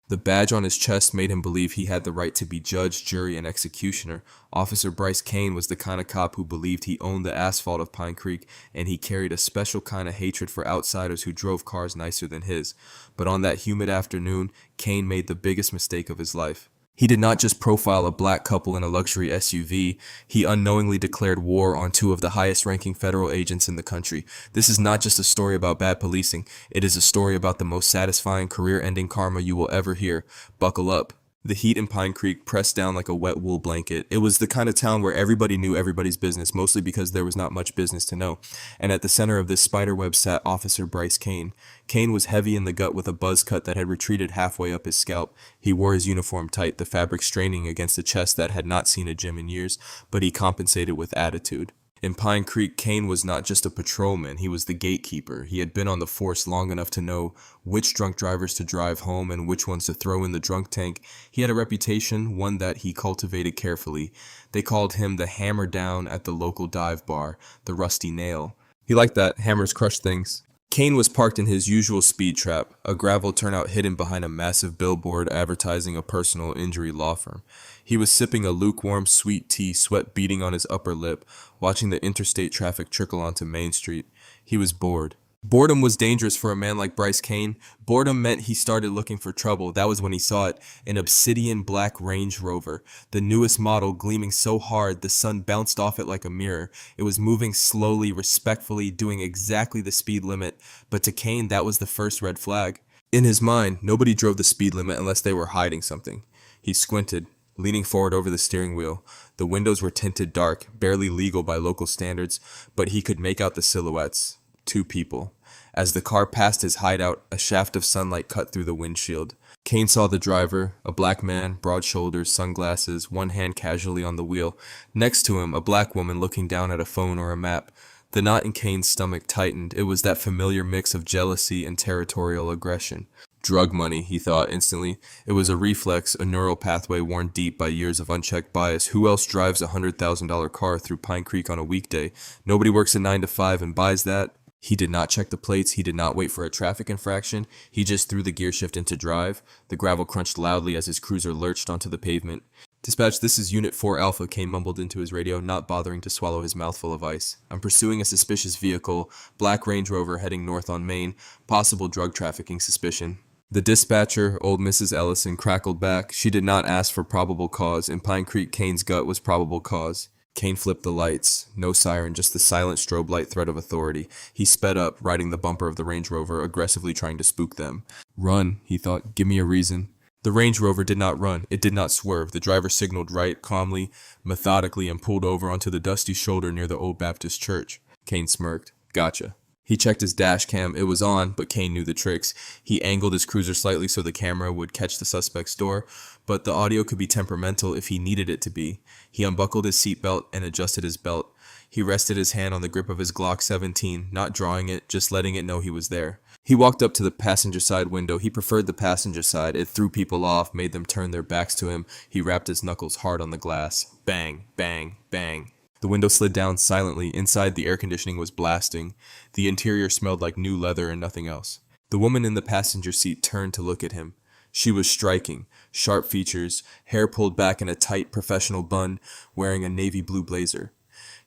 The badge on his chest made him believe he had the right to be judge, jury, and executioner. Officer Bryce Kane was the kind of cop who believed he owned the asphalt of Pine Creek, and he carried a special kind of hatred for outsiders who drove cars nicer than his. But on that humid afternoon, Kane made the biggest mistake of his life. He did not just profile a black couple in a luxury SUV, he unknowingly declared war on two of the highest-ranking federal agents in the country. This is not just a story about bad policing, it is a story about the most satisfying career-ending karma you will ever hear. Buckle up. The heat in Pine Creek pressed down like a wet wool blanket. It was the kind of town where everybody knew everybody's business, mostly because there was not much business to know. And at the center of this spiderweb sat Officer Bryce Kane. Kane was heavy in the gut with a buzz cut that had retreated halfway up his scalp. He wore his uniform tight, the fabric straining against a chest that had not seen a gym in years, but he compensated with attitude. In Pine Creek, Kane was not just a patrolman, he was the gatekeeper. He had been on the force long enough to know which drunk drivers to drive home and which ones to throw in the drunk tank. He had a reputation, one that he cultivated carefully. They called him the hammer down at the local dive bar, the rusty nail. He liked that, hammers crush things. Kane was parked in his usual speed trap, a gravel turnout hidden behind a massive billboard advertising a personal injury law firm. He was sipping a lukewarm sweet tea, sweat beading on his upper lip, watching the interstate traffic trickle onto Main Street. He was bored. Boredom was dangerous for a man like Bryce Kane. Boredom meant he started looking for trouble. That was when he saw it, an obsidian black Range Rover, the newest model, gleaming so hard the sun bounced off it like a mirror. It was moving slowly, respectfully, doing exactly the speed limit, but to Kane that was the first red flag. In his mind, nobody drove the speed limit unless they were hiding something. He squinted, leaning forward over the steering wheel. The windows were tinted dark, barely legal by local standards, but he could make out the silhouettes. Two people. As the car passed his hideout, a shaft of sunlight cut through the windshield. Kane saw the driver, a black man, broad shoulders, sunglasses, one hand casually on the wheel. Next to him, a black woman looking down at a phone or a map. The knot in Kane's stomach tightened. It was that familiar mix of jealousy and territorial aggression. Drug money, he thought instantly. It was a reflex, a neural pathway worn deep by years of unchecked bias. Who else drives a $100,000 car through Pine Creek on a weekday? Nobody works a 9 to 5 and buys that. He did not check the plates, he did not wait for a traffic infraction, he just threw the gear shift into drive. The gravel crunched loudly as his cruiser lurched onto the pavement. "Dispatch, this is Unit 4 Alpha," Kane mumbled into his radio, not bothering to swallow his mouthful of ice. "I'm pursuing a suspicious vehicle, black Range Rover heading north on Main, possible drug trafficking suspicion." The dispatcher, old Mrs. Ellison, crackled back. She did not ask for probable cause. In Pine Creek, Kane's gut was probable cause. Kane flipped the lights. No siren, just the silent strobe light threat of authority. He sped up, riding the bumper of the Range Rover, aggressively trying to spook them. "Run," he thought. "Give me a reason." The Range Rover did not run. It did not swerve. The driver signaled right, calmly, methodically, and pulled over onto the dusty shoulder near the old Baptist church. Kane smirked. "Gotcha." He checked his dash cam. It was on, but Kane knew the tricks. He angled his cruiser slightly so the camera would catch the suspect's door, but the audio could be temperamental if he needed it to be. He unbuckled his seatbelt and adjusted his belt. He rested his hand on the grip of his Glock 17, not drawing it, just letting it know he was there. He walked up to the passenger side window. He preferred the passenger side. It threw people off, made them turn their backs to him. He rapped his knuckles hard on the glass. Bang, bang, bang. The window slid down silently. Inside, the air conditioning was blasting. The interior smelled like new leather and nothing else. The woman in the passenger seat turned to look at him. She was striking. Sharp features, hair pulled back in a tight professional bun, wearing a navy blue blazer.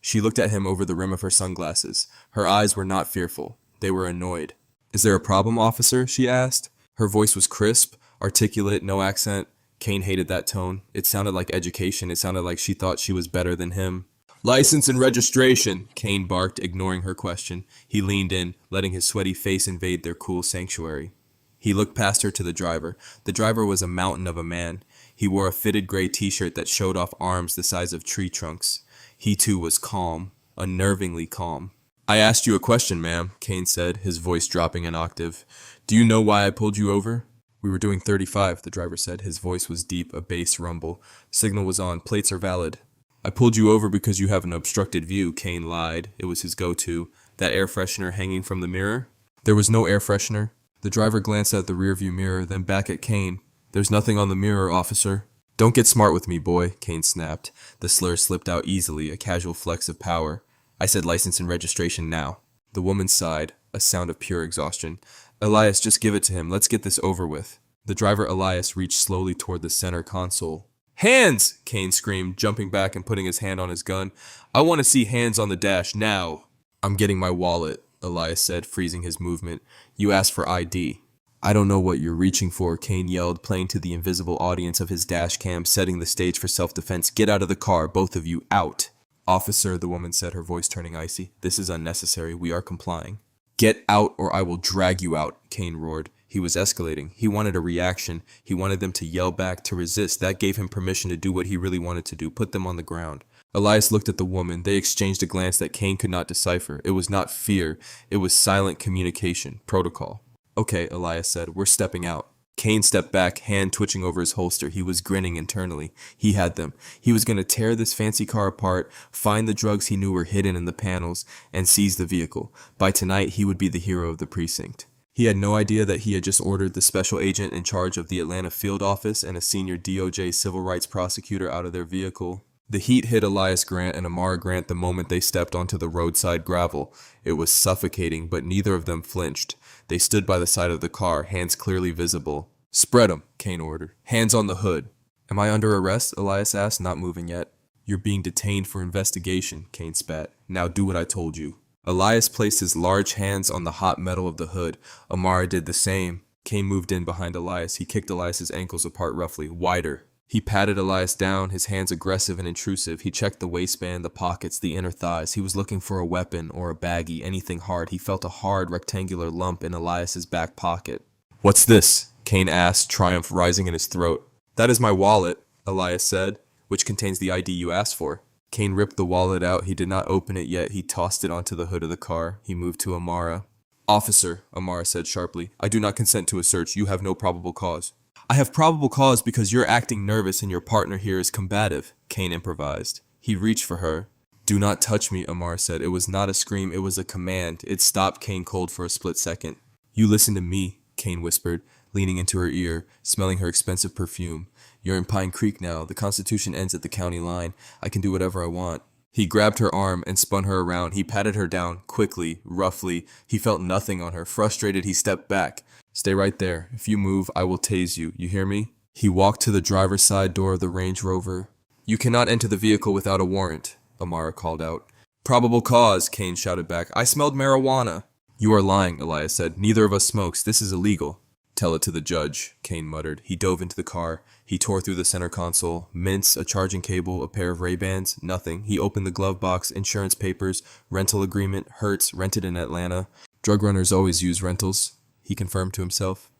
She looked at him over the rim of her sunglasses. Her eyes were not fearful. They were annoyed. "Is there a problem, officer?" she asked. Her voice was crisp, articulate, no accent. Kane hated that tone. It sounded like education. It sounded like she thought she was better than him. "License and registration," Kane barked, ignoring her question. He leaned in, letting his sweaty face invade their cool sanctuary. He looked past her to the driver. The driver was a mountain of a man. He wore a fitted gray t-shirt that showed off arms the size of tree trunks. He too was calm, unnervingly calm. "I asked you a question, ma'am," Kane said, his voice dropping an octave. "Do you know why I pulled you over?" "We were doing 35, the driver said. His voice was deep, a bass rumble. Signal was on. "Plates are valid." "I pulled you over because you have an obstructed view," Kane lied. It was his go-to. "That air freshener hanging from the mirror?" There was no air freshener. The driver glanced at the rearview mirror, then back at Kane. "There's nothing on the mirror, officer." "Don't get smart with me, boy," Kane snapped. The slur slipped out easily, a casual flex of power. "I said license and registration now." The woman sighed, a sound of pure exhaustion. "Elias, just give it to him. Let's get this over with." The driver Elias reached slowly toward the center console. Hands! Kane screamed, jumping back and putting his hand on his gun. I want to see hands on the dash now. I'm getting my wallet, Elias said, freezing his movement. You asked for ID. I don't know what you're reaching for, Kane yelled, playing to the invisible audience of his dash cam, setting the stage for self-defense. Get out of the car, both of you, out. Officer, the woman said, her voice turning icy. This is unnecessary. We are complying. Get out or I will drag you out, Kane roared. He was escalating. He wanted a reaction. He wanted them to yell back, to resist. That gave him permission to do what he really wanted to do, put them on the ground. Elias looked at the woman. They exchanged a glance that Kane could not decipher. It was not fear. It was silent communication, protocol. Okay, Elias said, we're stepping out. Kane stepped back, hand twitching over his holster. He was grinning internally. He had them. He was going to tear this fancy car apart, find the drugs he knew were hidden in the panels, and seize the vehicle. By tonight, he would be the hero of the precinct. He had no idea that he had just ordered the special agent in charge of the Atlanta field office and a senior DOJ civil rights prosecutor out of their vehicle. The heat hit Elias Grant and Amara Grant the moment they stepped onto the roadside gravel. It was suffocating, but neither of them flinched. They stood by the side of the car, hands clearly visible. Spread 'em, Kane ordered. Hands on the hood. Am I under arrest? Elias asked, not moving yet. You're being detained for investigation, Kane spat. Now do what I told you. Elias placed his large hands on the hot metal of the hood. Amara did the same. Kane moved in behind Elias. He kicked Elias's ankles apart roughly, wider. He patted Elias down, his hands aggressive and intrusive. He checked the waistband, the pockets, the inner thighs. He was looking for a weapon or a baggie, anything hard. He felt a hard, rectangular lump in Elias's back pocket. What's this? Kane asked, triumph rising in his throat. That is my wallet, Elias said, which contains the ID you asked for. Kane ripped the wallet out. He did not open it yet. He tossed it onto the hood of the car. He moved to Amara. Officer, Amara said sharply, I do not consent to a search. You have no probable cause. I have probable cause because you're acting nervous and your partner here is combative, Kane improvised. He reached for her. Do not touch me, Amara said. It was not a scream. It was a command. It stopped Kane cold for a split second. You listen to me, Kane whispered, leaning into her ear, smelling her expensive perfume. You're in Pine Creek now. The Constitution ends at the county line. I can do whatever I want. He grabbed her arm and spun her around. He patted her down, quickly, roughly. He felt nothing on her. Frustrated, he stepped back. Stay right there. If you move, I will tase you. You hear me? He walked to the driver's side door of the Range Rover. You cannot enter the vehicle without a warrant, Amara called out. Probable cause, Kane shouted back. I smelled marijuana. You are lying, Elias said. Neither of us smokes. This is illegal. Tell it to the judge, Kane muttered. He dove into the car. He tore through the center console. Mints, a charging cable, a pair of Ray-Bans, nothing. He opened the glove box, insurance papers, rental agreement, Hertz, rented in Atlanta. Drug runners always use rentals, he confirmed to himself.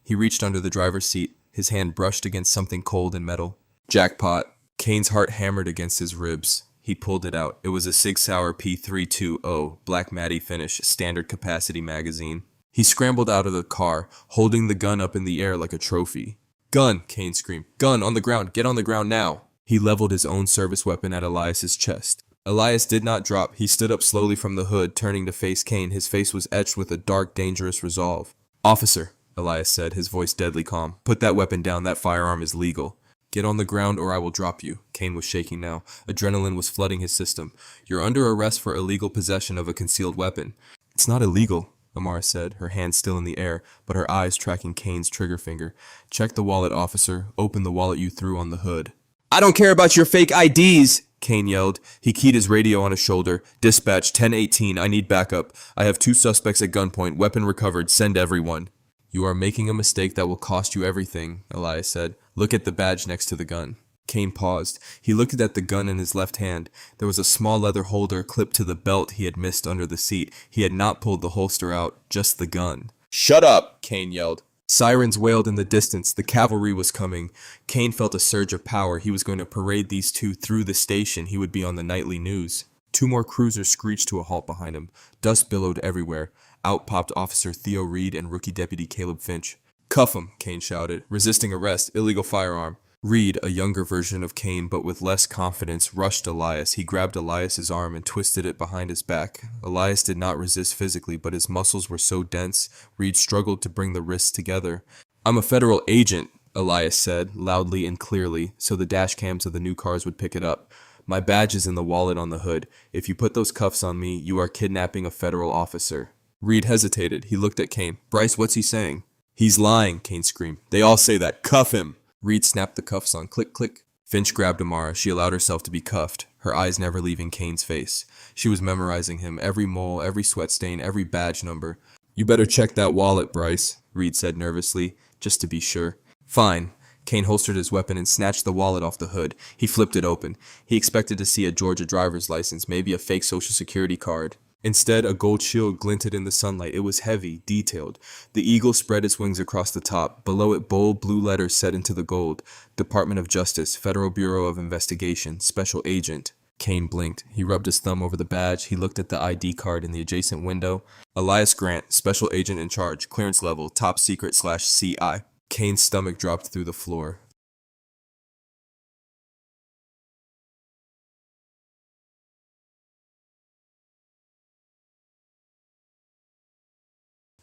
He reached under the driver's seat. His hand brushed against something cold and metal. Jackpot. Kane's heart hammered against his ribs. He pulled it out. It was a Sig Sauer P320, black matte finish, standard capacity magazine. He scrambled out of the car, holding the gun up in the air like a trophy. Gun, Kane screamed. Gun, on the ground. Get on the ground now. He leveled his own service weapon at Elias's chest. Elias did not drop. He stood up slowly from the hood, turning to face Kane. His face was etched with a dark, dangerous resolve. Officer, Elias said, his voice deadly calm. Put that weapon down. That firearm is legal. Get on the ground or I will drop you. Kane was shaking now. Adrenaline was flooding his system. You're under arrest for illegal possession of a concealed weapon. It's not illegal, Amara said, her hand still in the air, but her eyes tracking Kane's trigger finger. Check the wallet, officer. Open the wallet you threw on the hood. I don't care about your fake IDs, Kane yelled. He keyed his radio on his shoulder. Dispatch 1018, I need backup. I have 2 suspects at gunpoint. Weapon recovered. Send everyone. You are making a mistake that will cost you everything, Elias said. Look at the badge next to the gun. Kane paused. He looked at the gun in his left hand. There was a small leather holder clipped to the belt he had missed under the seat. He had not pulled the holster out, just the gun. Shut up, Kane yelled. Sirens wailed in the distance. The cavalry was coming. Kane felt a surge of power. He was going to parade these two through the station. He would be on the nightly news. 2 more cruisers screeched to a halt behind him. Dust billowed everywhere. Out popped Officer Theo Reed and Rookie Deputy Caleb Finch. Cuff him, Kane shouted. Resisting arrest, illegal firearm. Reed, a younger version of Kane but with less confidence, rushed Elias. He grabbed Elias's arm and twisted it behind his back. Elias did not resist physically, but his muscles were so dense, Reed struggled to bring the wrists together. I'm a federal agent, Elias said, loudly and clearly, so the dash cams of the new cars would pick it up. My badge is in the wallet on the hood. If you put those cuffs on me, you are kidnapping a federal officer. Reed hesitated. He looked at Kane. Bryce, what's he saying? He's lying, Kane screamed. They all say that. Cuff him. Reed snapped the cuffs on. Click, click. Finch grabbed Amara. She allowed herself to be cuffed, her eyes never leaving Kane's face. She was memorizing him, every mole, every sweat stain, every badge number. You better check that wallet, Bryce, Reed said nervously, just to be sure. Fine. Kane holstered his weapon and snatched the wallet off the hood. He flipped it open. He expected to see a Georgia driver's license, maybe a fake Social Security card. Instead, a gold shield glinted in the sunlight. It was heavy, detailed. The eagle spread its wings across the top. Below it, bold blue letters set into the gold. Department of Justice, Federal Bureau of Investigation, Special Agent. Kane blinked. He rubbed his thumb over the badge. He looked at the ID card in the adjacent window. Elias Grant, Special Agent in Charge, clearance level, top secret/CI. Kane's stomach dropped through the floor.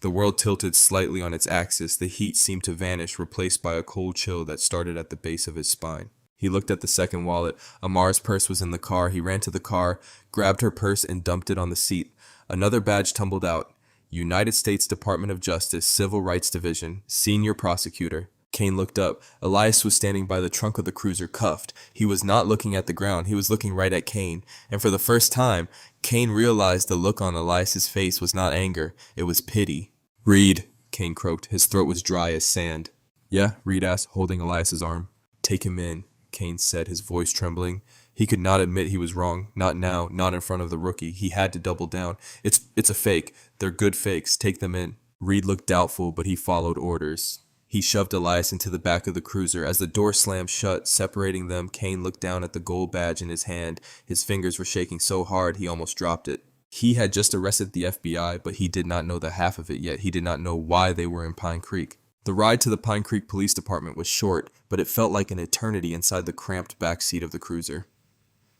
The world tilted slightly on its axis. The heat seemed to vanish, replaced by a cold chill that started at the base of his spine. He looked at the second wallet. Amar's purse was in the car. He ran to the car, grabbed her purse, and dumped it on the seat. Another badge tumbled out. United States Department of Justice, Civil Rights Division, Senior Prosecutor. Kane looked up. Elias was standing by the trunk of the cruiser, cuffed. He was not looking at the ground. He was looking right at Kane. And for the first time, Kane realized the look on Elias's face was not anger. It was pity. Reed, Kane croaked. His throat was dry as sand. Yeah, Reed asked, holding Elias's arm. Take him in, Kane said, his voice trembling. He could not admit he was wrong. Not now, not in front of the rookie. He had to double down. It's a fake. They're good fakes. Take them in. Reed looked doubtful, but he followed orders. He shoved Elias into the back of the cruiser. As the door slammed shut, separating them, Kane looked down at the gold badge in his hand. His fingers were shaking so hard he almost dropped it. He had just arrested the FBI, but he did not know the half of it yet. He did not know why they were in Pine Creek. The ride to the Pine Creek Police Department was short, but it felt like an eternity inside the cramped back seat of the cruiser.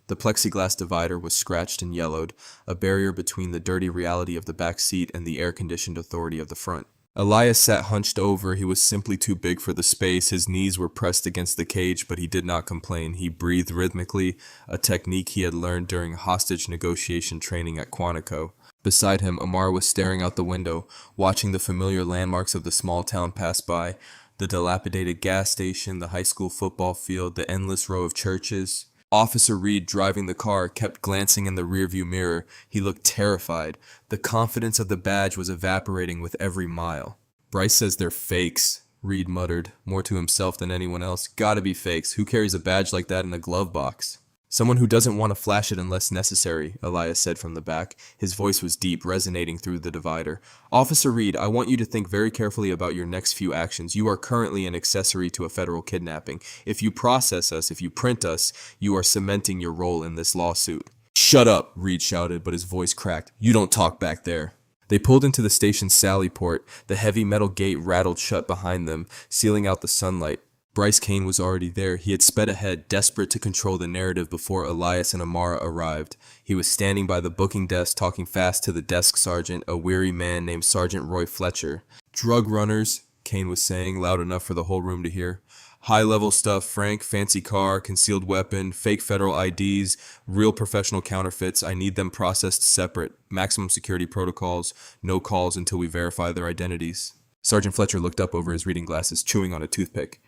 The plexiglass divider was scratched and yellowed, a barrier between the dirty reality of the back seat and the air-conditioned authority of the front. Elias sat hunched over. He was simply too big for the space. His knees were pressed against the cage, but he did not complain. He breathed rhythmically, a technique he had learned during hostage negotiation training at Quantico. Beside him, Amar was staring out the window, watching the familiar landmarks of the small town pass by, the dilapidated gas station, the high school football field, the endless row of churches. Officer Reed, driving the car, kept glancing in the rearview mirror. He looked terrified. The confidence of the badge was evaporating with every mile. Bryce says they're fakes, Reed muttered, more to himself than anyone else. Gotta be fakes. Who carries a badge like that in a glove box? Someone who doesn't want to flash it unless necessary, Elias said from the back. His voice was deep, resonating through the divider. Officer Reed, I want you to think very carefully about your next few actions. You are currently an accessory to a federal kidnapping. If you process us, if you print us, you are cementing your role in this lawsuit. Shut up, Reed shouted, but his voice cracked. You don't talk back there. They pulled into the station's sally port. The heavy metal gate rattled shut behind them, sealing out the sunlight. Bryce Kane was already there. He had sped ahead, desperate to control the narrative before Elias and Amara arrived. He was standing by the booking desk talking fast to the desk sergeant, a weary man named Sergeant Roy Fletcher. Drug runners, Kane was saying, loud enough for the whole room to hear. High-level stuff, Frank, fancy car, concealed weapon, fake federal IDs, real professional counterfeits. I need them processed separate. Maximum security protocols, no calls until we verify their identities. Sergeant Fletcher looked up over his reading glasses, chewing on a toothpick.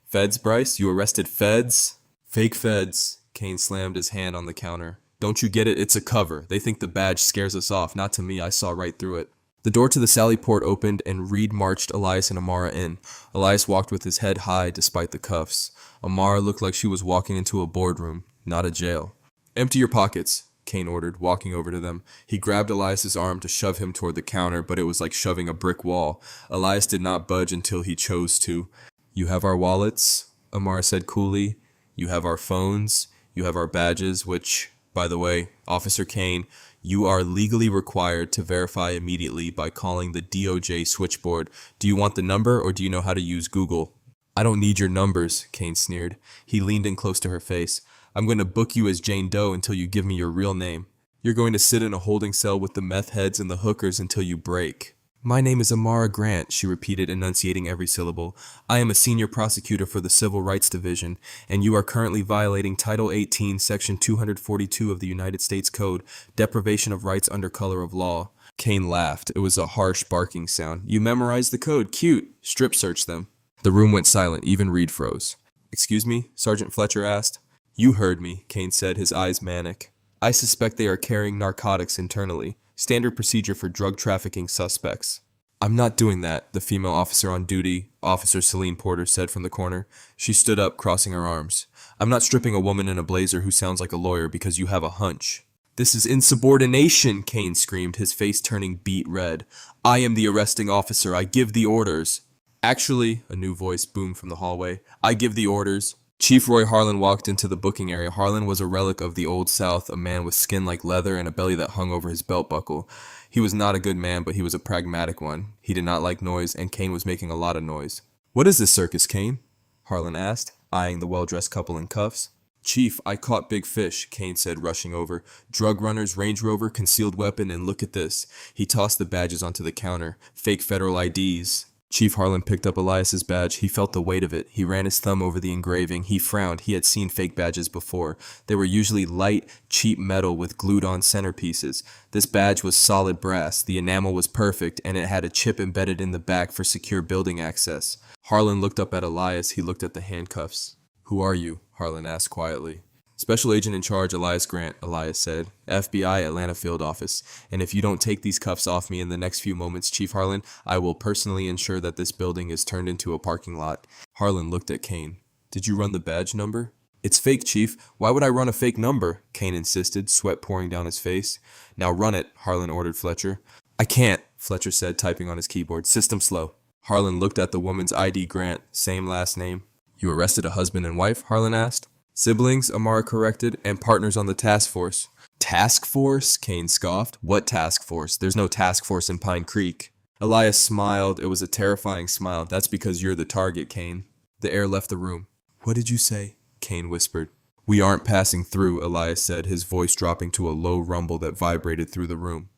Feds, Bryce? You arrested feds? Fake feds. Kane slammed his hand on the counter. Don't you get it? It's a cover. They think the badge scares us off. Not to me. I saw right through it. The door to the sally port opened and Reed marched Elias and Amara in. Elias walked with his head high despite the cuffs. Amara looked like she was walking into a boardroom, not a jail. Empty your pockets, Kane ordered, walking over to them. He grabbed Elias's arm to shove him toward the counter, but it was like shoving a brick wall. Elias did not budge until he chose to. You have our wallets, Amara said coolly. You have our phones. You have our badges, which, by the way, Officer Kane, you are legally required to verify immediately by calling the DOJ switchboard. Do you want the number or do you know how to use Google? I don't need your numbers, Kane sneered. He leaned in close to her face. I'm going to book you as Jane Doe until you give me your real name. You're going to sit in a holding cell with the meth heads and the hookers until you break. My name is Amara Grant, she repeated, enunciating every syllable. I am a senior prosecutor for the Civil Rights Division, and you are currently violating Title 18, Section 242 of the United States Code, deprivation of rights under color of law. Kane laughed. It was a harsh barking sound. You memorized the code. Cute. Strip search them. The room went silent. Even Reed froze. Excuse me? Sergeant Fletcher asked. You heard me, Kane said, his eyes manic. I suspect they are carrying narcotics internally. Standard procedure for drug trafficking suspects. I'm not doing that, the female officer on duty, Officer Celine Porter, said from the corner. She stood up, crossing her arms. I'm not stripping a woman in a blazer who sounds like a lawyer because you have a hunch. This is insubordination, Kane screamed, his face turning beet red. I am the arresting officer. I give the orders. Actually, a new voice boomed from the hallway. I give the orders. Chief Roy Harlan walked into the booking area. Harlan was a relic of the Old South, a man with skin like leather and a belly that hung over his belt buckle. He was not a good man, but he was a pragmatic one. He did not like noise, and Kane was making a lot of noise. What is this circus, Kane? Harlan asked, eyeing the well-dressed couple in cuffs. Chief, I caught big fish, Kane said, rushing over. Drug runners, Range Rover, concealed weapon, and look at this. He tossed the badges onto the counter. Fake federal IDs. Chief Harlan picked up Elias's badge. He felt the weight of it. He ran his thumb over the engraving. He frowned. He had seen fake badges before. They were usually light, cheap metal with glued-on centerpieces. This badge was solid brass. The enamel was perfect, and it had a chip embedded in the back for secure building access. Harlan looked up at Elias. He looked at the handcuffs. Who are you? Harlan asked quietly. Special Agent in Charge, Elias Grant, Elias said. FBI, Atlanta Field Office. And if you don't take these cuffs off me in the next few moments, Chief Harlan, I will personally ensure that this building is turned into a parking lot. Harlan looked at Kane. Did you run the badge number? It's fake, Chief. Why would I run a fake number? Kane insisted, sweat pouring down his face. Now run it, Harlan ordered Fletcher. I can't, Fletcher said, typing on his keyboard. System slow. Harlan looked at the woman's ID, Grant, same last name. You arrested a husband and wife? Harlan asked. Siblings, Amara corrected, and partners on the task force. Task force? Kane scoffed. What task force? There's no task force in Pine Creek. Elias smiled. It was a terrifying smile. That's because you're the target, Kane. The air left the room. What did you say? Kane whispered. We aren't passing through, Elias said, his voice dropping to a low rumble that vibrated through the room.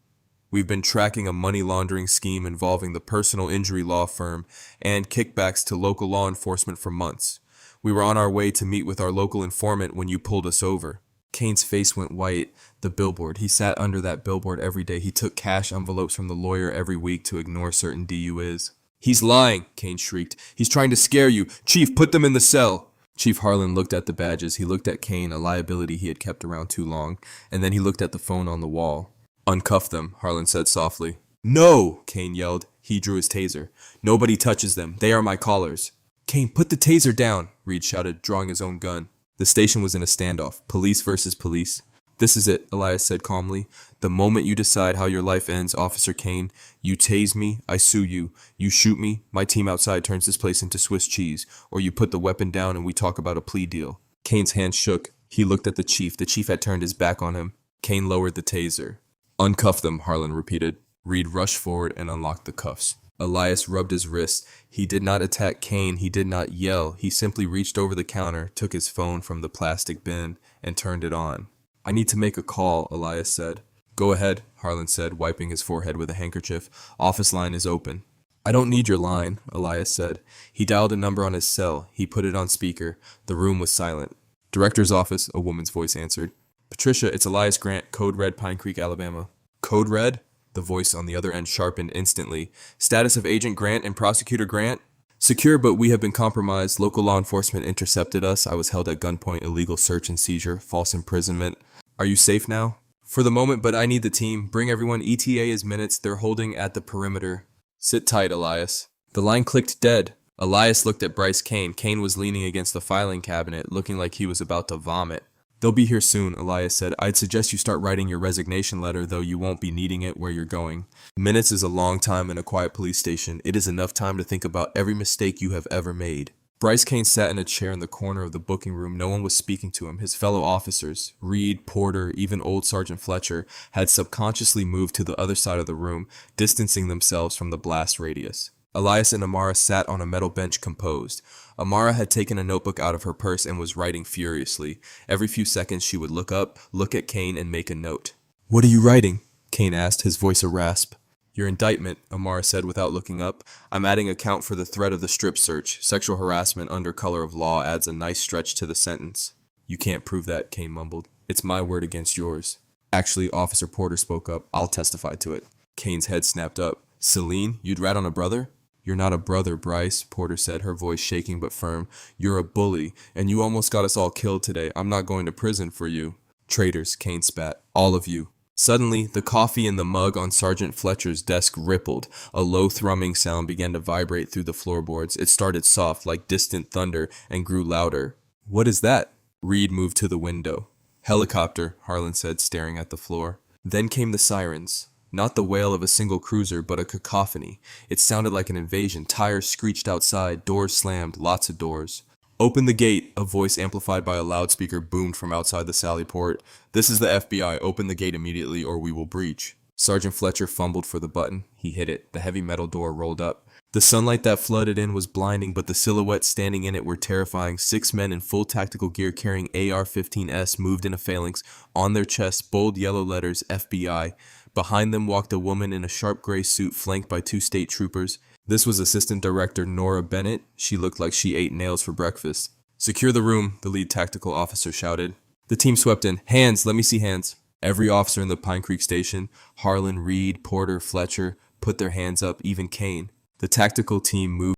We've been tracking a money laundering scheme involving the personal injury law firm and kickbacks to local law enforcement for months. We were on our way to meet with our local informant when you pulled us over. Kane's face went white. The billboard. He sat under that billboard every day. He took cash envelopes from the lawyer every week to ignore certain DUIs. He's lying, Kane shrieked. He's trying to scare you. Chief, put them in the cell. Chief Harlan looked at the badges. He looked at Kane, a liability he had kept around too long, and then he looked at the phone on the wall. Uncuff them, Harlan said softly. No, Kane yelled. He drew his taser. Nobody touches them. They are my callers. Kane, put the taser down, Reed shouted, drawing his own gun. The station was in a standoff, police versus police. This is it, Elias said calmly. The moment you decide how your life ends, Officer Kane, you tase me, I sue you. You shoot me, my team outside turns this place into Swiss cheese, or you put the weapon down and we talk about a plea deal. Kane's hand shook. He looked at the chief. The chief had turned his back on him. Kane lowered the taser. Uncuff them, Harlan repeated. Reed rushed forward and unlocked the cuffs. Elias rubbed his wrist. He did not attack Kane. He did not yell. He simply reached over the counter, took his phone from the plastic bin, and turned it on. I need to make a call, Elias said. Go ahead, Harlan said, wiping his forehead with a handkerchief. Office line is open. I don't need your line, Elias said. He dialed a number on his cell. He put it on speaker. The room was silent. Director's office, a woman's voice answered. Patricia, it's Elias Grant, Code Red, Pine Creek, Alabama. Code Red? The voice on the other end sharpened instantly. Status of Agent Grant and Prosecutor Grant? Secure, but we have been compromised. Local law enforcement intercepted us. I was held at gunpoint, illegal search and seizure, false imprisonment. Are you safe now? For the moment, but I need the team. Bring everyone. ETA is minutes. They're holding at the perimeter. Sit tight, Elias. The line clicked dead. Elias looked at Bryce Kane. Kane was leaning against the filing cabinet, looking like he was about to vomit. They'll be here soon, Elias said. I'd suggest you start writing your resignation letter, though you won't be needing it where you're going. Minutes is a long time in a quiet police station. It is enough time to think about every mistake you have ever made. Bryce Kane sat in a chair in the corner of the booking room. No one was speaking to him. His fellow officers, Reed, Porter, even old Sergeant Fletcher, had subconsciously moved to the other side of the room, distancing themselves from the blast radius. Elias and Amara sat on a metal bench composed. Amara had taken a notebook out of her purse and was writing furiously. Every few seconds she would look up, look at Kane, and make a note. What are you writing? Kane asked, his voice a rasp. Your indictment, Amara said without looking up. I'm adding a count for the threat of the strip search. Sexual harassment under color of law adds a nice stretch to the sentence. You can't prove that, Kane mumbled. It's my word against yours. Actually, Officer Porter spoke up. I'll testify to it. Kane's head snapped up. Celine, you'd rat on a brother? You're not a brother, Bryce, Porter said, her voice shaking but firm. You're a bully, and you almost got us all killed today. I'm not going to prison for you. Traitors, Kane spat. All of you. Suddenly, the coffee in the mug on Sergeant Fletcher's desk rippled. A low thrumming sound began to vibrate through the floorboards. It started soft, like distant thunder, and grew louder. What is that? Reed moved to the window. Helicopter, Harlan said, staring at the floor. Then came the sirens. Not the wail of a single cruiser, but a cacophony. It sounded like an invasion. Tires screeched outside, doors slammed, lots of doors. Open the gate, a voice amplified by a loudspeaker boomed from outside the sally port. This is the FBI. Open the gate immediately or we will breach. Sergeant Fletcher fumbled for the button. He hit it. The heavy metal door rolled up. The sunlight that flooded in was blinding, but the silhouettes standing in it were terrifying. 6 men in full tactical gear carrying AR-15s moved in a phalanx. On their chests, bold yellow letters, FBI. Behind them walked a woman in a sharp gray suit flanked by 2 state troopers. This was Assistant Director Nora Bennett. She looked like she ate nails for breakfast. Secure the room, the lead tactical officer shouted. The team swept in. Hands, let me see hands. Every officer in the Pine Creek station, Harlan, Reed, Porter, Fletcher, put their hands up, even Kane. The tactical team moved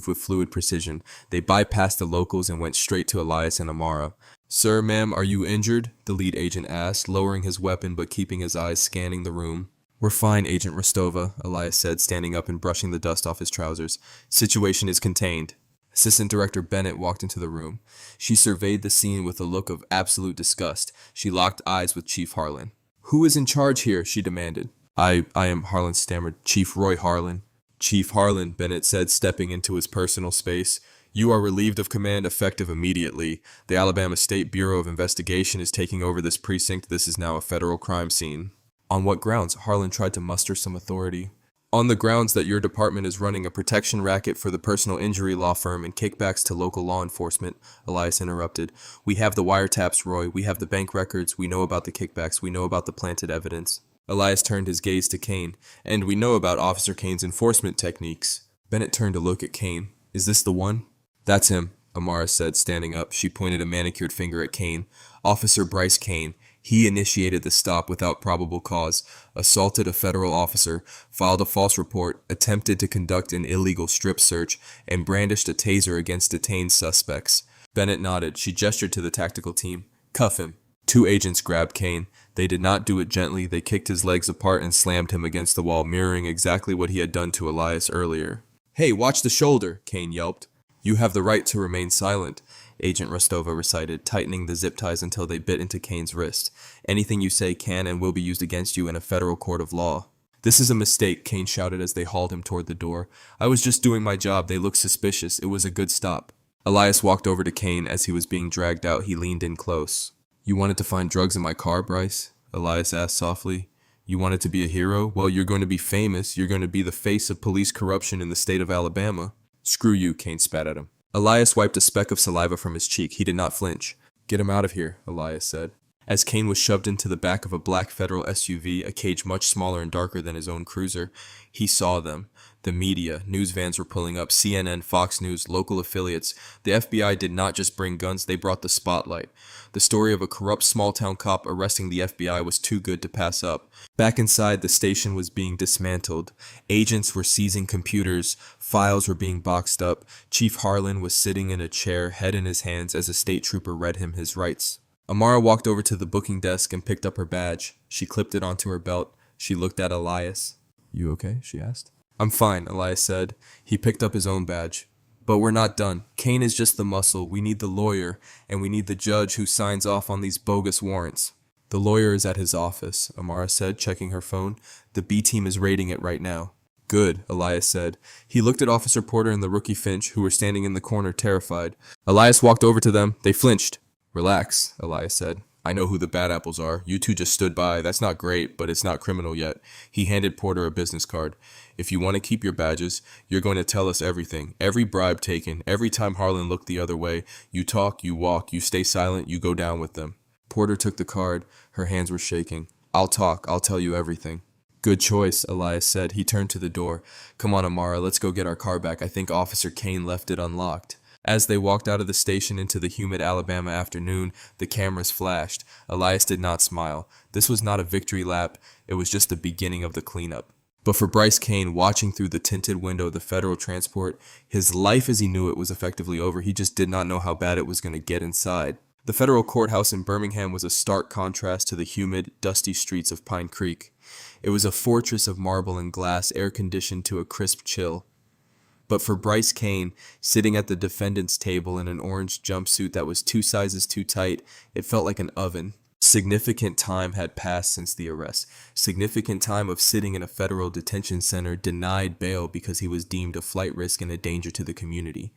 with fluid precision. They bypassed the locals and went straight to Elias and Amara. Sir, ma'am, are you injured? The lead agent asked, lowering his weapon but keeping his eyes scanning the room. We're fine, Agent Rostova, Elias said, standing up and brushing the dust off his trousers. Situation is contained. Assistant Director Bennett walked into the room. She surveyed the scene with a look of absolute disgust. She locked eyes with Chief Harlan. Who is in charge here? She demanded. I am, Harlan stammered. Chief Roy Harlan. Chief Harlan, Bennett said, stepping into his personal space. You are relieved of command effective immediately. The Alabama State Bureau of Investigation is taking over this precinct. This is now a federal crime scene. On what grounds? Harlan tried to muster some authority. On the grounds that your department is running a protection racket for the personal injury law firm and kickbacks to local law enforcement, Elias interrupted. We have the wiretaps, Roy. We have the bank records. We know about the kickbacks. We know about the planted evidence. Elias turned his gaze to Kane. And we know about Officer Kane's enforcement techniques. Bennett turned to look at Kane. Is this the one? That's him, Amara said, standing up. She pointed a manicured finger at Kane. Officer Bryce Kane. He initiated the stop without probable cause, assaulted a federal officer, filed a false report, attempted to conduct an illegal strip search, and brandished a taser against detained suspects. Bennett nodded. She gestured to the tactical team. Cuff him. 2 agents grabbed Kane. They did not do it gently. They kicked his legs apart and slammed him against the wall, mirroring exactly what he had done to Elias earlier. Hey, watch the shoulder, Kane yelped. You have the right to remain silent, Agent Rostova recited, tightening the zip ties until they bit into Kane's wrist. Anything you say can and will be used against you in a federal court of law. This is a mistake, Kane shouted as they hauled him toward the door. I was just doing my job. They looked suspicious. It was a good stop. Elias walked over to Kane as he was being dragged out. He leaned in close. You wanted to find drugs in my car, Bryce? Elias asked softly. You wanted to be a hero? Well, you're going to be famous. You're going to be the face of police corruption in the state of Alabama. Screw you, Kane spat at him. Elias wiped a speck of saliva from his cheek. He did not flinch. Get him out of here, Elias said. As Kane was shoved into the back of a black federal SUV, a cage much smaller and darker than his own cruiser, he saw them. The media, news vans were pulling up, CNN, Fox News, local affiliates. The FBI did not just bring guns, they brought the spotlight. The story of a corrupt small-town cop arresting the FBI was too good to pass up. Back inside, the station was being dismantled. Agents were seizing computers. Files were being boxed up. Chief Harlan was sitting in a chair, head in his hands, as a state trooper read him his rights. Amara walked over to the booking desk and picked up her badge. She clipped it onto her belt. She looked at Elias. You okay? She asked. I'm fine, Elias said. He picked up his own badge. But we're not done. Kane is just the muscle. We need the lawyer, and we need the judge who signs off on these bogus warrants. The lawyer is at his office, Amara said, checking her phone. The B team is raiding it right now. Good, Elias said. He looked at Officer Porter and the rookie Finch, who were standing in the corner, terrified. Elias walked over to them. They flinched. Relax, Elias said. I know who the bad apples are. You two just stood by. That's not great, but it's not criminal yet. He handed Porter a business card. If you want to keep your badges, you're going to tell us everything. Every bribe taken, every time Harlan looked the other way. You talk, you walk, you stay silent, you go down with them. Porter took the card. Her hands were shaking. I'll talk. I'll tell you everything. Good choice, Elias said. He turned to the door. Come on, Amara, let's go get our car back. I think Officer Kane left it unlocked. As they walked out of the station into the humid Alabama afternoon, the cameras flashed. Elias did not smile. This was not a victory lap, it was just the beginning of the cleanup. But for Bryce Cain, watching through the tinted window of the federal transport, his life as he knew it was effectively over. He just did not know how bad it was going to get inside. The federal courthouse in Birmingham was a stark contrast to the humid, dusty streets of Pine Creek. It was a fortress of marble and glass, air-conditioned to a crisp chill. But for Bryce Cain, sitting at the defendant's table in an orange jumpsuit that was 2 sizes too tight, it felt like an oven. Significant time had passed since the arrest. Significant time of sitting in a federal detention center denied bail because he was deemed a flight risk and a danger to the community.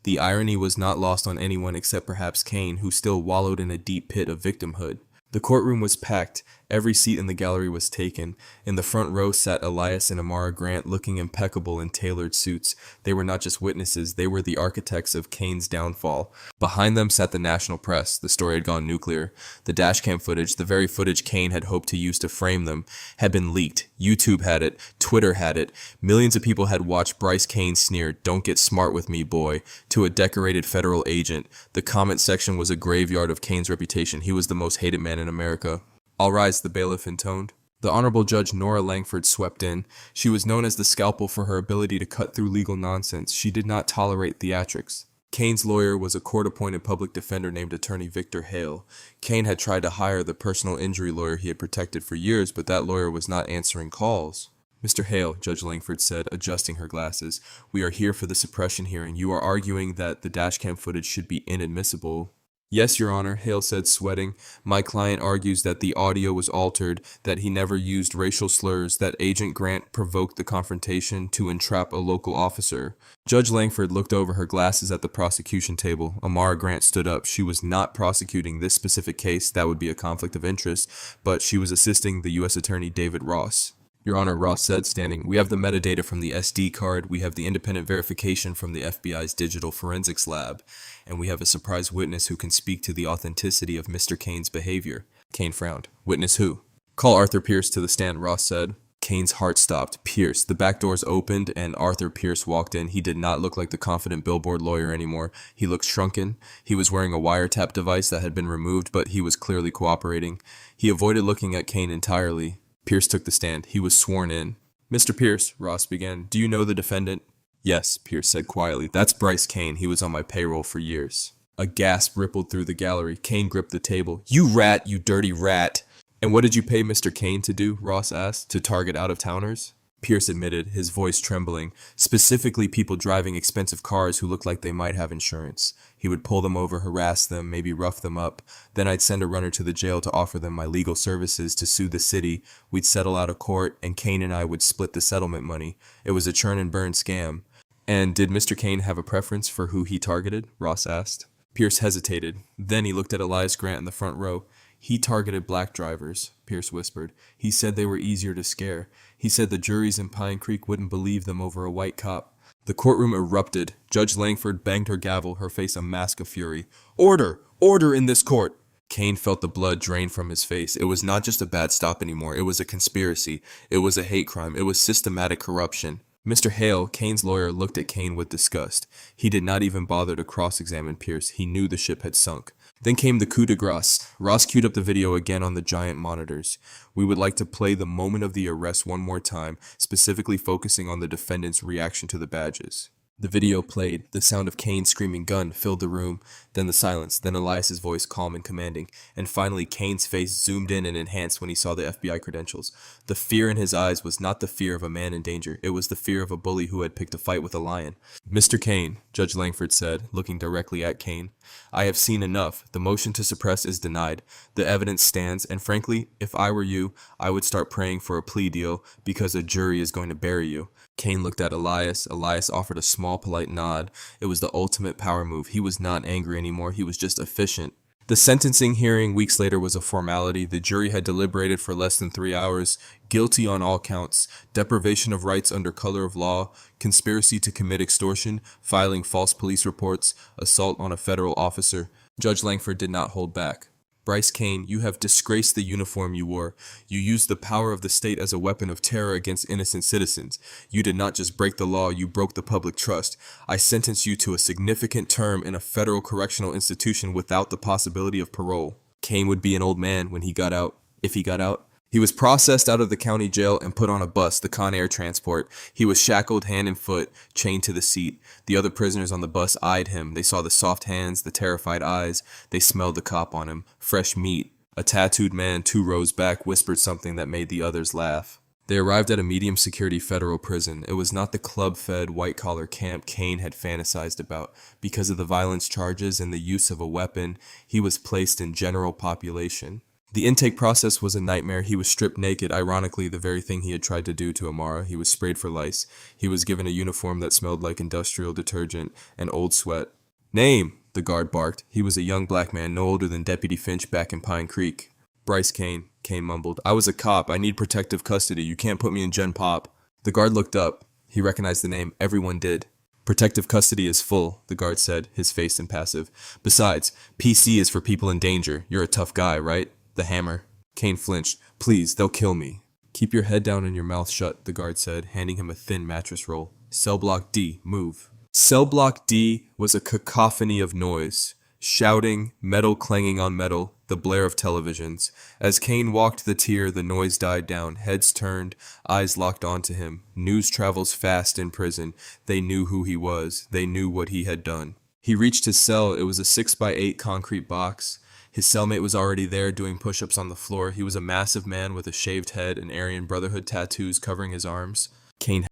The irony was not lost on anyone except perhaps Cain, who still wallowed in a deep pit of victimhood. The courtroom was packed. Every seat in the gallery was taken. In the front row sat Elias and Amara Grant, looking impeccable in tailored suits. They were not just witnesses, they were the architects of Cain's downfall. Behind them sat the national press. The story had gone nuclear. The dashcam footage, the very footage Cain had hoped to use to frame them, had been leaked. YouTube had it. Twitter had it. Millions of people had watched Bryce Cain sneer, "Don't get smart with me, boy," to a decorated federal agent. The comment section was a graveyard of Cain's reputation. He was the most hated man in America. "All rise," the bailiff intoned. The Honorable Judge Nora Langford swept in. She was known as the scalpel for her ability to cut through legal nonsense. She did not tolerate theatrics. Cain's lawyer was a court-appointed public defender named Attorney Victor Hale. Cain had tried to hire the personal injury lawyer he had protected for years, but that lawyer was not answering calls. "Mr. Hale," Judge Langford said, adjusting her glasses, "we are here for the suppression hearing. You are arguing that the dashcam footage should be inadmissible." "Yes, Your Honor," Hale said, sweating. "My client argues that the audio was altered, that he never used racial slurs, that Agent Grant provoked the confrontation to entrap a local officer." Judge Langford looked over her glasses at the prosecution table. Amara Grant stood up. She was not prosecuting this specific case. That would be a conflict of interest, but she was assisting the U.S. Attorney David Ross. "Your Honor," Ross said, standing, "we have the metadata from the SD card, we have the independent verification from the FBI's digital forensics lab, and we have a surprise witness who can speak to the authenticity of Mr. Cain's behavior." Cain frowned. "Witness who?" "Call Arthur Pierce to the stand," Ross said. Cain's heart stopped. Pierce. The back doors opened and Arthur Pierce walked in. He did not look like the confident billboard lawyer anymore. He looked shrunken. He was wearing a wiretap device that had been removed, but he was clearly cooperating. He avoided looking at Cain entirely. Pierce took the stand. He was sworn in. "Mr. Pierce," Ross began, "do you know the defendant?" "Yes," Pierce said quietly. "That's Bryce Cain. He was on my payroll for years." A gasp rippled through the gallery. Cain gripped the table. "You rat, you dirty rat!" "And what did you pay Mr. Cain to do?" Ross asked. "To target out-of-towners?" Pierce admitted, his voice trembling. "Specifically people driving expensive cars who looked like they might have insurance. He would pull them over, harass them, maybe rough them up. Then I'd send a runner to the jail to offer them my legal services to sue the city. We'd settle out of court, and Cain and I would split the settlement money. It was a churn and burn scam." "And did Mr. Cain have a preference for who he targeted?" Ross asked. Pierce hesitated. Then he looked at Elias Grant in the front row. "He targeted black drivers," Pierce whispered. "He said they were easier to scare. He said the juries in Pine Creek wouldn't believe them over a white cop." The courtroom erupted. Judge Langford banged her gavel, her face a mask of fury. "Order! Order in this court!" Cain felt the blood drain from his face. It was not just a bad stop anymore. It was a conspiracy. It was a hate crime. It was systematic corruption. Mr. Hale, Cain's lawyer, looked at Cain with disgust. He did not even bother to cross-examine Pierce. He knew the ship had sunk. Then came the coup de grace. Ross queued up the video again on the giant monitors. "We would like to play the moment of the arrest one more time, specifically focusing on the defendant's reaction to the badges." The video played. The sound of Cain screaming "gun" filled the room. Then the silence. Then Elias's voice, calm and commanding. And finally, Cain's face zoomed in and enhanced when he saw the FBI credentials. The fear in his eyes was not the fear of a man in danger. It was the fear of a bully who had picked a fight with a lion. "Mr. Cain," Judge Langford said, looking directly at Cain, "I have seen enough. The motion to suppress is denied. The evidence stands, and frankly, if I were you, I would start praying for a plea deal, because a jury is going to bury you." Cain looked at Elias. Elias offered a small, polite nod. It was the ultimate power move. He was not angry anymore. He was just efficient. The sentencing hearing weeks later was a formality. The jury had deliberated for less than 3 hours. Guilty on all counts: deprivation of rights under color of law, conspiracy to commit extortion, filing false police reports, assault on a federal officer. Judge Langford did not hold back. Bryce Kane, you have disgraced the uniform you wore. You used the power of the state as a weapon of terror against innocent citizens. You did not just break the law, you broke the public trust. I sentence you to a significant term in a federal correctional institution without the possibility of parole. Kane would be an old man when he got out, if he got out. He was processed out of the county jail and put on a bus, the Con Air transport. He was shackled hand and foot, chained to the seat. The other prisoners on the bus eyed him. They saw the soft hands, the terrified eyes. They smelled the cop on him. Fresh meat. A tattooed man 2 rows back whispered something that made the others laugh. They arrived at a medium-security federal prison. It was not the club-fed, white-collar camp Kane had fantasized about. Because of the violence charges and the use of a weapon, he was placed in general population. The intake process was a nightmare. He was stripped naked, ironically the very thing he had tried to do to Amara. He was sprayed for lice. He was given a uniform that smelled like industrial detergent and old sweat. "Name," the guard barked. He was a young black man, no older than Deputy Finch back in Pine Creek. "Bryce Kane," Kane mumbled. "I was a cop. I need protective custody. You can't put me in Gen Pop." The guard looked up. He recognized the name. Everyone did. "Protective custody is full," the guard said, his face impassive. "Besides, PC is for people in danger. You're a tough guy, right?" The hammer. Kane flinched. "Please, they'll kill me." "Keep your head down and your mouth shut," the guard said, handing him a thin mattress roll. "Cell block D, move." Cell block D was a cacophony of noise. Shouting, metal clanging on metal, the blare of televisions. As Kane walked the tier, the noise died down. Heads turned, eyes locked onto him. News travels fast in prison. They knew who he was. They knew what he had done. He reached his cell. It was a 6x8 concrete box. His cellmate was already there doing push-ups on the floor. He was a massive man with a shaved head and Aryan Brotherhood tattoos covering his arms. Kane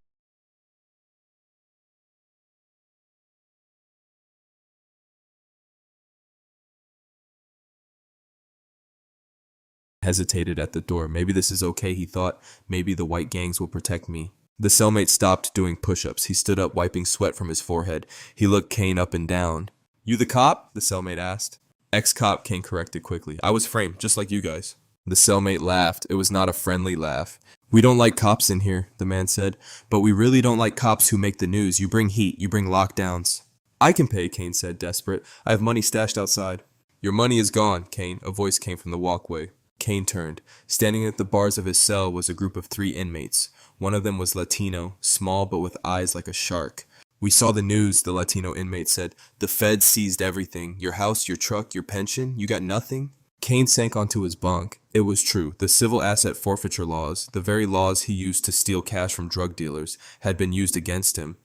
hesitated at the door. Maybe this is okay, he thought. Maybe the white gangs will protect me. The cellmate stopped doing push-ups. He stood up, wiping sweat from his forehead. He looked Kane up and down. "You the cop?" the cellmate asked. "Ex-cop," Kane corrected quickly. "I was framed, just like you guys." The cellmate laughed. It was not a friendly laugh. "We don't like cops in here," the man said. "But we really don't like cops who make the news. You bring heat. You bring lockdowns." "I can pay," Kane said, desperate. "I have money stashed outside." "Your money is gone, Kane," a voice came from the walkway. Kane turned. Standing at the bars of his cell was a group of 3 inmates. One of them was Latino, small but with eyes like a shark. "We saw the news," the Latino inmate said. "The feds seized everything. Your house, your truck, your pension. You got nothing?" Kane sank onto his bunk. It was true. The civil asset forfeiture laws, the very laws he used to steal cash from drug dealers, had been used against him.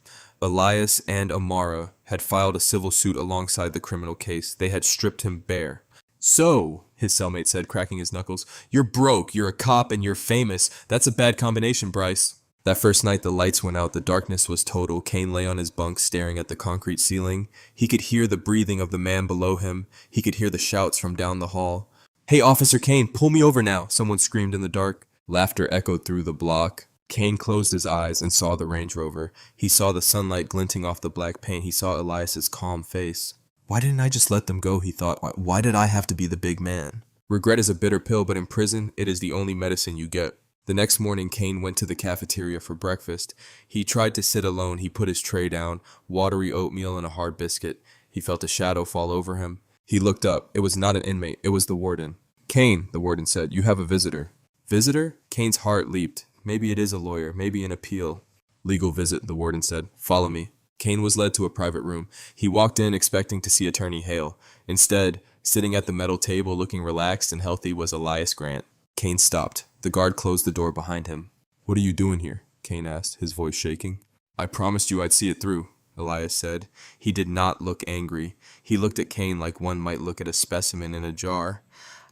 Elias and Amara had filed a civil suit alongside the criminal case. They had stripped him bare. "So," his cellmate said, cracking his knuckles, "you're broke, you're a cop, and you're famous. That's a bad combination, Bryce." That first night the lights went out, the darkness was total. Kane lay on his bunk staring at the concrete ceiling. He could hear the breathing of the man below him. He could hear the shouts from down the hall. "Hey, Officer Kane, pull me over now," someone screamed in the dark. Laughter echoed through the block. Kane closed his eyes and saw the Range Rover. He saw the sunlight glinting off the black paint. He saw Elias's calm face. "Why didn't I just let them go?" he thought. "Why did I have to be the big man?" Regret is a bitter pill, but in prison, it is the only medicine you get. The next morning, Kane went to the cafeteria for breakfast. He tried to sit alone. He put his tray down, watery oatmeal and a hard biscuit. He felt a shadow fall over him. He looked up. It was not an inmate. It was the warden. "Kane," the warden said, "you have a visitor." "Visitor?" Kane's heart leaped. Maybe it is a lawyer. Maybe an appeal. "Legal visit," the warden said. "Follow me." Kane was led to a private room. He walked in expecting to see Attorney Hale. Instead, sitting at the metal table looking relaxed and healthy was Elias Grant. Kane stopped. The guard closed the door behind him. "What are you doing here?" Kane asked, his voice shaking. "I promised you I'd see it through," Elias said. He did not look angry. He looked at Kane like one might look at a specimen in a jar.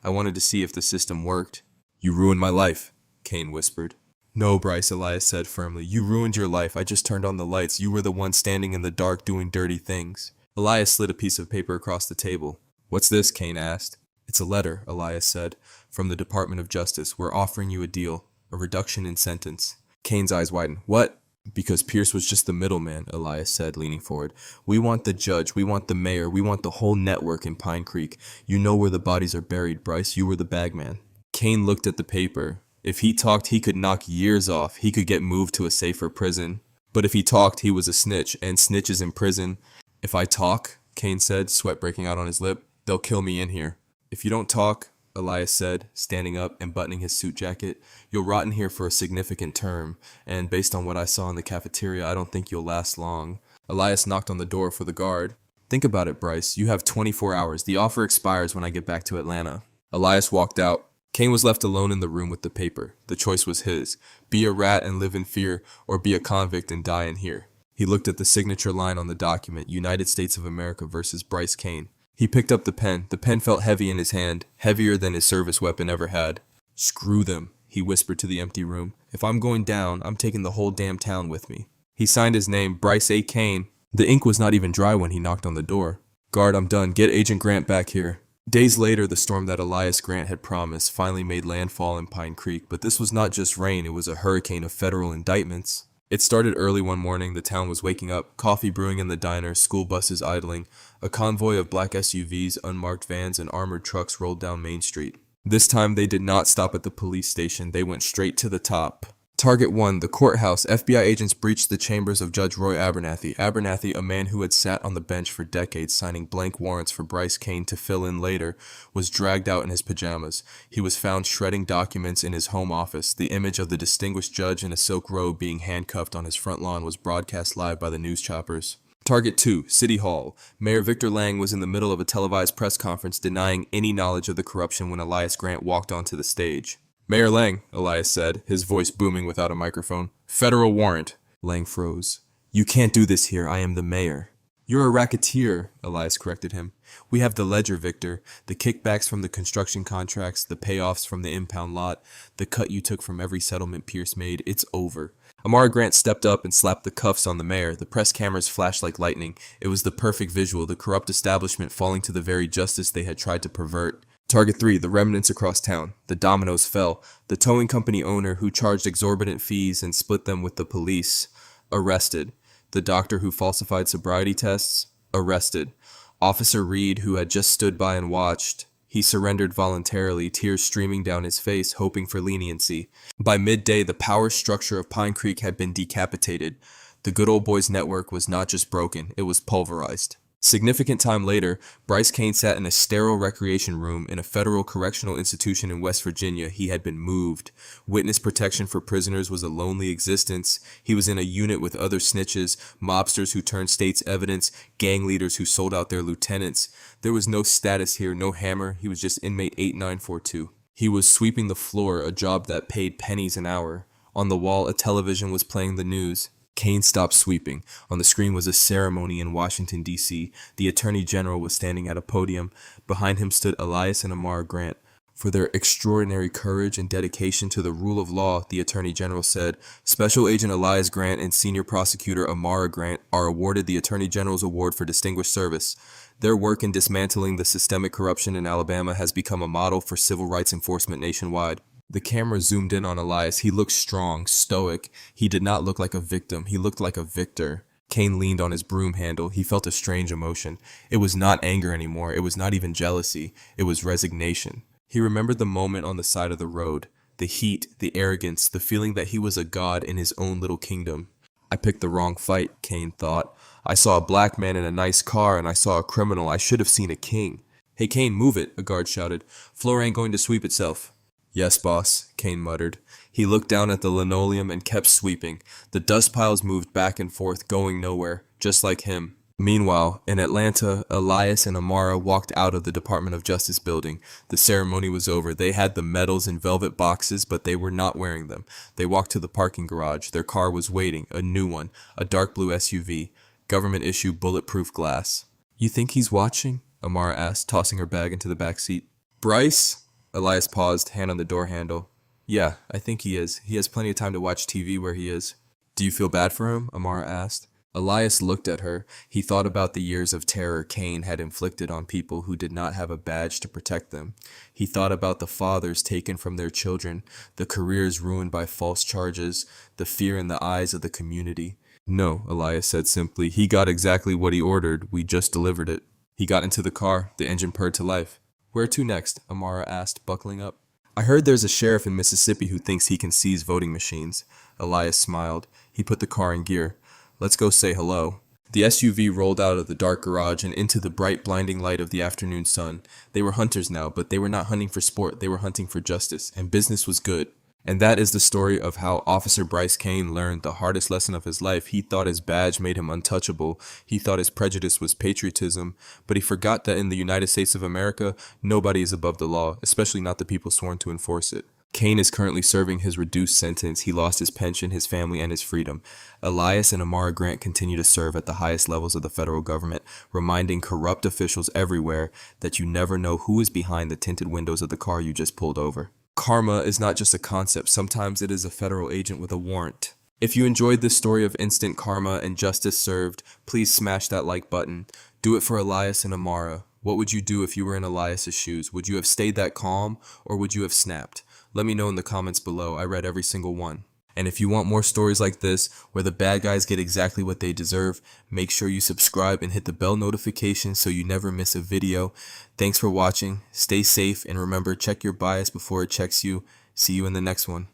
"I wanted to see if the system worked." "You ruined my life," Kane whispered. "No, Bryce," Elias said firmly. "You ruined your life. I just turned on the lights. You were the one standing in the dark doing dirty things." Elias slid a piece of paper across the table. "What's this?" Kane asked. "It's a letter," Elias said. "From the Department of Justice. We're offering you a deal. A reduction in sentence." Kane's eyes widened. "What?" "Because Pierce was just the middleman," Elias said, leaning forward. "We want the judge. We want the mayor. We want the whole network in Pine Creek. You know where the bodies are buried, Bryce. You were the bagman." Kane looked at the paper. If he talked, he could knock years off. He could get moved to a safer prison. But if he talked, he was a snitch, and snitches in prison. "If I talk," Kane said, sweat breaking out on his lip, "they'll kill me in here." If you don't talk, Elias said, standing up and buttoning his suit jacket, you'll rot in here for a significant term, and based on what I saw in the cafeteria, I don't think you'll last long. Elias knocked on the door for the guard. Think about it, Bryce. You have 24 hours. The offer expires when I get back to Atlanta. Elias walked out. Kane was left alone in the room with the paper. The choice was his. Be a rat and live in fear, or be a convict and die in here. He looked at the signature line on the document, United States of America versus Bryce Kane. He picked up the pen. The pen felt heavy in his hand, heavier than his service weapon ever had. Screw them, he whispered to the empty room. If I'm going down, I'm taking the whole damn town with me. He signed his name, Bryce A. Kane. The ink was not even dry when he knocked on the door. Guard, I'm done. Get Agent Grant back here. Days later, the storm that Elias Grant had promised finally made landfall in Pine Creek, but this was not just rain, it was a hurricane of federal indictments. It started early one morning. The town was waking up, coffee brewing in the diner, school buses idling. A convoy of black SUVs, unmarked vans, and armored trucks rolled down Main Street. This time, they did not stop at the police station. They went straight to the top. Target 1, the courthouse. FBI agents breached the chambers of Judge Roy Abernathy. Abernathy, a man who had sat on the bench for decades signing blank warrants for Bryce Kane to fill in later, was dragged out in his pajamas. He was found shredding documents in his home office. The image of the distinguished judge in a silk robe being handcuffed on his front lawn was broadcast live by the news choppers. Target 2, City Hall. Mayor Victor Lang was in the middle of a televised press conference denying any knowledge of the corruption when Elias Grant walked onto the stage. Mayor Lang, Elias said, his voice booming without a microphone. Federal warrant. Lang froze. You can't do this here. I am the mayor. You're a racketeer, Elias corrected him. We have the ledger, Victor. The kickbacks from the construction contracts, the payoffs from the impound lot, the cut you took from every settlement Pierce made. It's over. Amara Grant stepped up and slapped the cuffs on the mayor. The press cameras flashed like lightning. It was the perfect visual, the corrupt establishment falling to the very justice they had tried to pervert. Target 3, the remnants across town. The dominoes fell. The towing company owner who charged exorbitant fees and split them with the police. Arrested. The doctor who falsified sobriety tests. Arrested. Officer Reed, who had just stood by and watched. He surrendered voluntarily, tears streaming down his face, hoping for leniency. By midday, the power structure of Pine Creek had been decapitated. The Good Old Boys network was not just broken, it was pulverized. Significant time later, Bryce Kane sat in a sterile recreation room in a federal correctional institution in West Virginia. He had been moved. Witness protection for prisoners was a lonely existence. He was in a unit with other snitches, mobsters who turned state's evidence, gang leaders who sold out their lieutenants. There was no status here, no hammer. He was just inmate 8942. He was sweeping the floor, a job that paid pennies an hour. On the wall, a television was playing the news. Kane stopped sweeping. On the screen was a ceremony in Washington, D.C. The Attorney General was standing at a podium. Behind him stood Elias and Amara Grant. For their extraordinary courage and dedication to the rule of law, the Attorney General said, Special Agent Elias Grant and Senior Prosecutor Amara Grant are awarded the Attorney General's Award for Distinguished Service. Their work in dismantling the systemic corruption in Alabama has become a model for civil rights enforcement nationwide. The camera zoomed in on Elias. He looked strong, stoic. He did not look like a victim. He looked like a victor. Kane leaned on his broom handle. He felt a strange emotion. It was not anger anymore. It was not even jealousy. It was resignation. He remembered the moment on the side of the road. The heat, the arrogance, the feeling that he was a god in his own little kingdom. I picked the wrong fight, Kane thought. I saw a black man in a nice car and I saw a criminal. I should have seen a king. Hey, Kane, move it, a guard shouted. Floor ain't going to sweep itself. Yes, boss, Kane muttered. He looked down at the linoleum and kept sweeping. The dust piles moved back and forth, going nowhere, just like him. Meanwhile, in Atlanta, Elias and Amara walked out of the Department of Justice building. The ceremony was over. They had the medals in velvet boxes, but they were not wearing them. They walked to the parking garage. Their car was waiting, a new one, a dark blue SUV, government-issue bulletproof glass. You think he's watching? Amara asked, tossing her bag into the back seat. Bryce? Elias paused, hand on the door handle. Yeah, I think he is. He has plenty of time to watch TV where he is. Do you feel bad for him? Amara asked. Elias looked at her. He thought about the years of terror Kane had inflicted on people who did not have a badge to protect them. He thought about the fathers taken from their children, the careers ruined by false charges, the fear in the eyes of the community. No, Elias said simply. He got exactly what he ordered. We just delivered it. He got into the car. The engine purred to life. Where to next? Amara asked, buckling up. I heard there's a sheriff in Mississippi who thinks he can seize voting machines. Elias smiled. He put the car in gear. Let's go say hello. The SUV rolled out of the dark garage and into the bright, blinding light of the afternoon sun. They were hunters now, but they were not hunting for sport, they were hunting for justice, and business was good. And that is the story of how Officer Bryce Kane learned the hardest lesson of his life. He thought his badge made him untouchable. He thought his prejudice was patriotism, but he forgot that in the United States of America, nobody is above the law, especially not the people sworn to enforce it. Kane is currently serving his reduced sentence. He lost his pension, his family, and his freedom. Elias and Amara Grant continue to serve at the highest levels of the federal government, reminding corrupt officials everywhere that you never know who is behind the tinted windows of the car you just pulled over. Karma is not just a concept, sometimes it is a federal agent with a warrant. If you enjoyed this story of instant karma and justice served, please smash that like button. Do it for Elias and Amara. What would you do if you were in Elias's shoes? Would you have stayed that calm, or would you have snapped? Let me know in the comments below. I read every single one. And if you want more stories like this, where the bad guys get exactly what they deserve, make sure you subscribe and hit the bell notification so you never miss a video. Thanks for watching. Stay safe, and remember, check your bias before it checks you. See you in the next one.